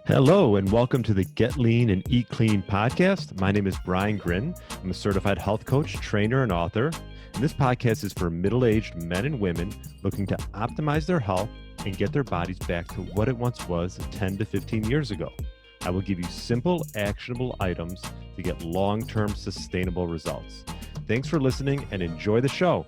Hello, and welcome to the Get Lean and Eat Clean podcast. My name is Brian Grin. I'm a certified health coach, trainer, and author. And this podcast is for middle-aged men and women looking to optimize their health and get their bodies back to what it once was 10 to 15 years ago. I will give you simple, actionable items to get long-term sustainable results. Thanks for listening and enjoy the show.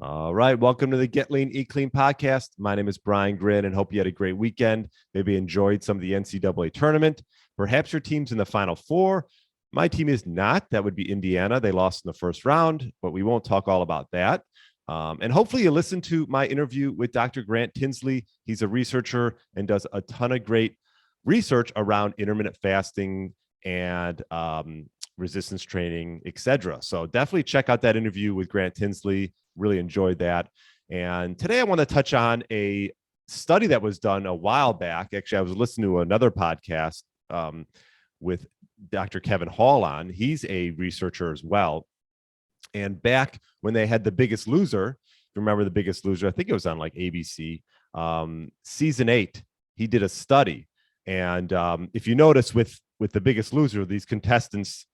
All right. Welcome to the Get Lean, Eat Clean podcast. My name is Brian Grin and hope you had a great weekend. Maybe enjoyed some of the NCAA tournament. Perhaps your team's in the Final Four. My team is not. That would be Indiana. They lost in the first round, but we won't talk all about that. And hopefully you listen to my interview with Dr. Grant Tinsley. He's a researcher and does a ton of great research around intermittent fasting and resistance training, etc. So definitely check out that interview with Grant Tinsley. Really enjoyed that. And today I want to touch on a study that was done a while back. Actually, I was listening to another podcast with Dr. Kevin Hall on. He's a researcher as well. And back when they had The Biggest Loser, remember The Biggest Loser? I think it was on like ABC, season 8, he did a study. And if you notice with The Biggest Loser, these contestants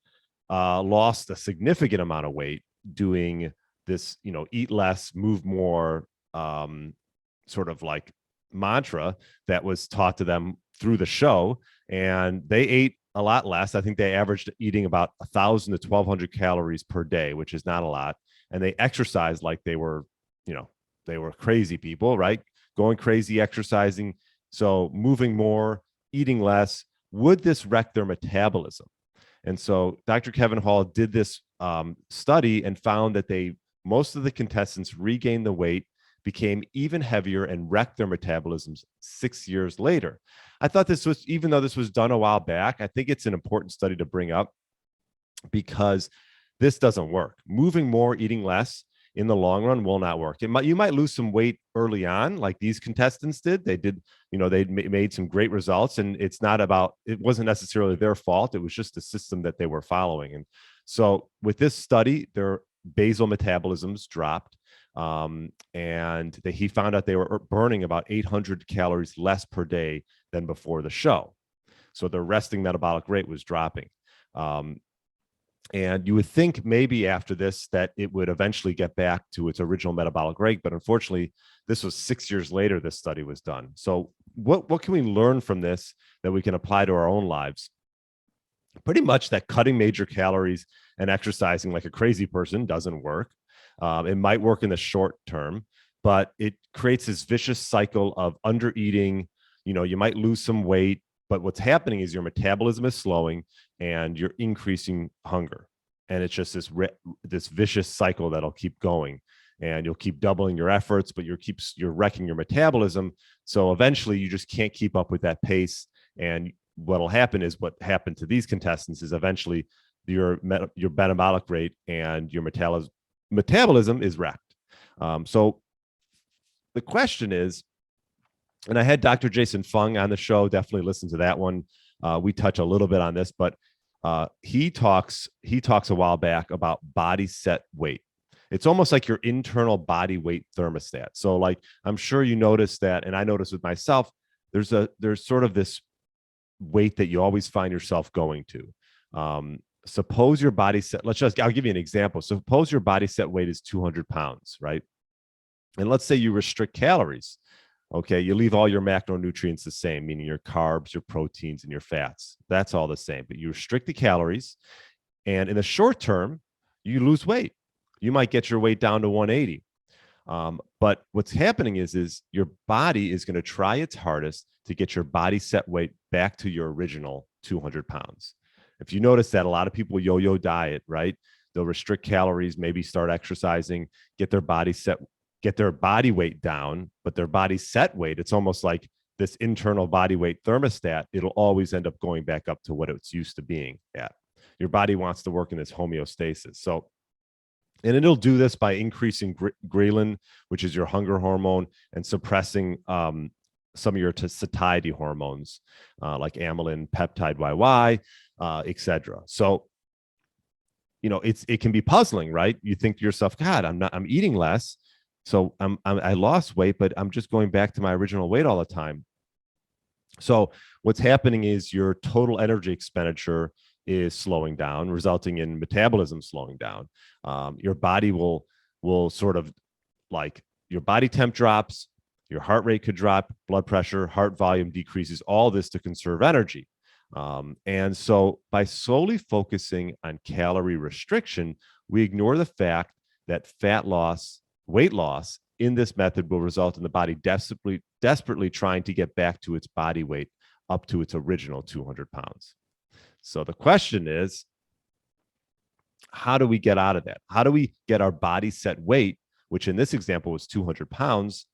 lost a significant amount of weight doing this, eat less, move more, sort of like mantra that was taught to them through the show. And they ate a lot less. I think they averaged eating about 1,000 to 1,200 calories per day, which is not a lot. And they exercised like they were crazy people, right? Going crazy, exercising. So moving more, eating less. Would this wreck their metabolism? And so Dr. Kevin Hall did this study and found that most of the contestants regained the weight, became even heavier, and wrecked their metabolisms 6 years later. I thought this was, even though this was done a while back, I think it's an important study to bring up because this doesn't work. Moving more, eating less in the long run will not work. You might lose some weight early on, like these contestants did. They did, they made some great results, and it wasn't necessarily their fault. It was just the system that they were following. And so with this study, their basal metabolisms dropped, and he found out they were burning about 800 calories less per day than before the show. So their resting metabolic rate was dropping. And you would think maybe after this that it would eventually get back to its original metabolic rate, but unfortunately, this was 6 years later this study was done. So what can we learn from this that we can apply to our own lives? Pretty much that cutting major calories and exercising like a crazy person doesn't work. It might work in the short term, but it creates this vicious cycle of under eating. You might lose some weight, but what's happening is your metabolism is slowing and you're increasing hunger. And it's just this vicious cycle that'll keep going, and you'll keep doubling your efforts, but you're wrecking your metabolism. So eventually you just can't keep up with that pace. And what'll happen is what happened to these contestants is eventually your metabolic rate and your metabolism is wrecked. So the question is, and I had Dr. Jason Fung on the show. Definitely listen to that one. We touch a little bit on this, but he talks a while back about body set weight. It's almost like your internal body weight thermostat. So like, I'm sure you noticed that, and I noticed with myself, there's sort of this weight that you always find yourself going to. Suppose your body set, I'll give you an example. Suppose your body set weight is 200 pounds, right? And let's say you restrict calories. Okay, you leave all your macronutrients the same, meaning your carbs, your proteins, and your fats. That's all the same, but you restrict the calories. And in the short term, you lose weight. You might get your weight down to 180. But what's happening is your body is going to try its hardest to get your body set weight back to your original 200 pounds. If you notice that a lot of people yo-yo diet, right? They'll restrict calories, maybe start exercising, get their body weight down, but their body set weight, it's almost like this internal body weight thermostat. It'll always end up going back up to what it's used to being at. Your body wants to work in this homeostasis. So, and it'll do this by increasing ghrelin, which is your hunger hormone, and suppressing some of your satiety hormones like amylin, peptide YY, etc. So it can be puzzling, right? You think to yourself, God, I'm eating less. So I lost weight, but I'm just going back to my original weight all the time. So what's happening is your total energy expenditure is slowing down, resulting in metabolism slowing down. Your body will sort of like your body temp drops, your heart rate could drop, blood pressure, heart volume decreases, all this to conserve energy. And so by solely focusing on calorie restriction, we ignore the fact that weight loss in this method will result in the body desperately trying to get back to its body weight up to its original 200 pounds. So the question is, how do we get out of that? How do we get our body set weight, which in this example was 200 pounds?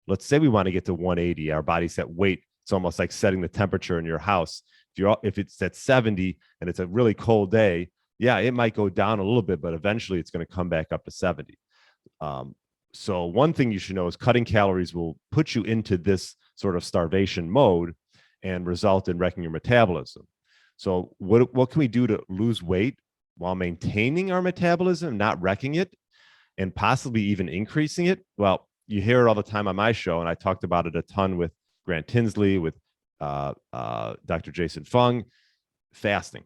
Let's say we want to get to 180, our body set weight. It's almost like setting the temperature in your house. If it's at 70 and it's a really cold day, yeah, it might go down a little bit, but eventually it's going to come back up to 70. So one thing you should know is cutting calories will put you into this sort of starvation mode and result in wrecking your metabolism. So what can we do to lose weight while maintaining our metabolism, not wrecking it, and possibly even increasing it? Well, you hear it all the time on my show, and I talked about it a ton with Grant Tinsley, with Dr. Jason Fung, fasting.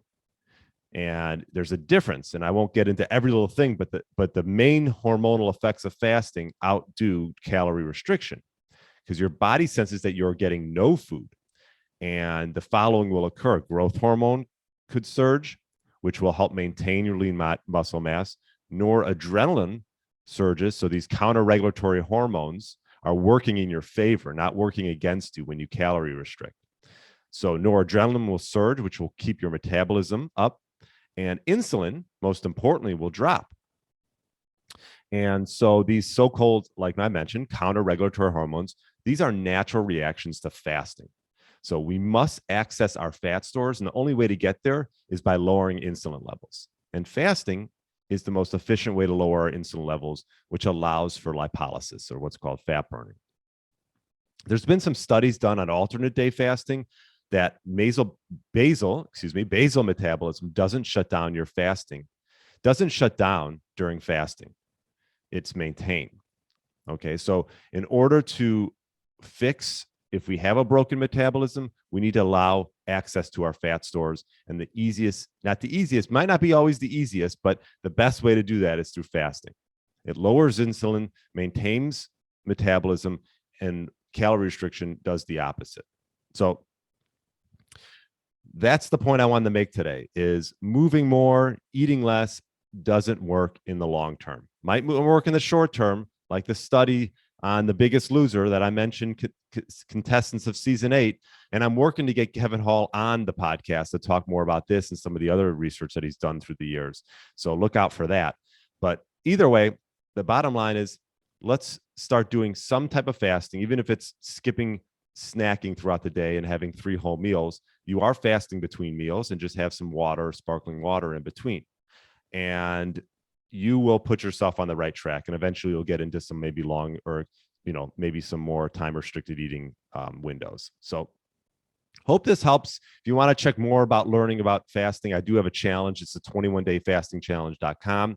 And there's a difference, and I won't get into every little thing, but the main hormonal effects of fasting outdo calorie restriction, because your body senses that you're getting no food, and the following will occur. Growth hormone could surge, which will help maintain your lean muscle mass. Noradrenaline surges, so these counter-regulatory hormones are working in your favor, not working against you when you calorie restrict. So noradrenaline will surge, which will keep your metabolism up. And insulin, most importantly, will drop. And so these so-called, like I mentioned, counter-regulatory hormones, these are natural reactions to fasting. So we must access our fat stores, and the only way to get there is by lowering insulin levels. And fasting is the most efficient way to lower our insulin levels, which allows for lipolysis, or what's called fat burning. There's been some studies done on alternate day fasting that basal metabolism doesn't shut down your fasting, doesn't shut down during fasting. It's maintained. Okay, so in order to fix, if we have a broken metabolism, we need to allow access to our fat stores. And the easiest, not the easiest, might not be always the easiest, but the best way to do that is through fasting. It lowers insulin, maintains metabolism, and calorie restriction does the opposite. So that's the point I wanted to make today, is moving more, eating less doesn't work in the long term. Might work in the short term, like the study on The Biggest Loser that I mentioned, contestants of season 8. And I'm working to get Kevin Hall on the podcast to talk more about this and some of the other research that he's done through the years. So look out for that. But either way, the bottom line is, let's start doing some type of fasting, even if it's skipping snacking throughout the day and having 3 whole meals. You are fasting between meals, and just have some water, sparkling water in between. And you will put yourself on the right track, and eventually you'll get into some maybe long, or maybe some more time restricted eating windows. So hope this helps. If you want to check more about learning about fasting, I do have a challenge. It's the 21dayfastingchallenge.com.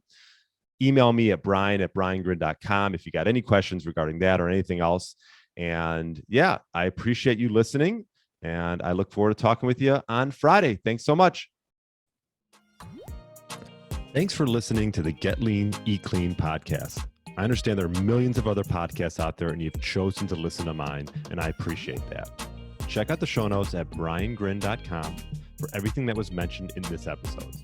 Email me at brian@briangrin.com if you got any questions regarding that or anything else. And yeah, I appreciate you listening, and I look forward to talking with you on Friday. Thanks so much. Thanks for listening to the Get Lean, Eat Clean podcast. I understand there are millions of other podcasts out there, and you've chosen to listen to mine, and I appreciate that. Check out the show notes at briangrin.com for everything that was mentioned in this episode.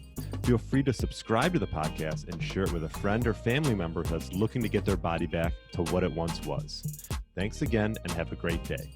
Feel free to subscribe to the podcast and share it with a friend or family member that's looking to get their body back to what it once was. Thanks again, and have a great day.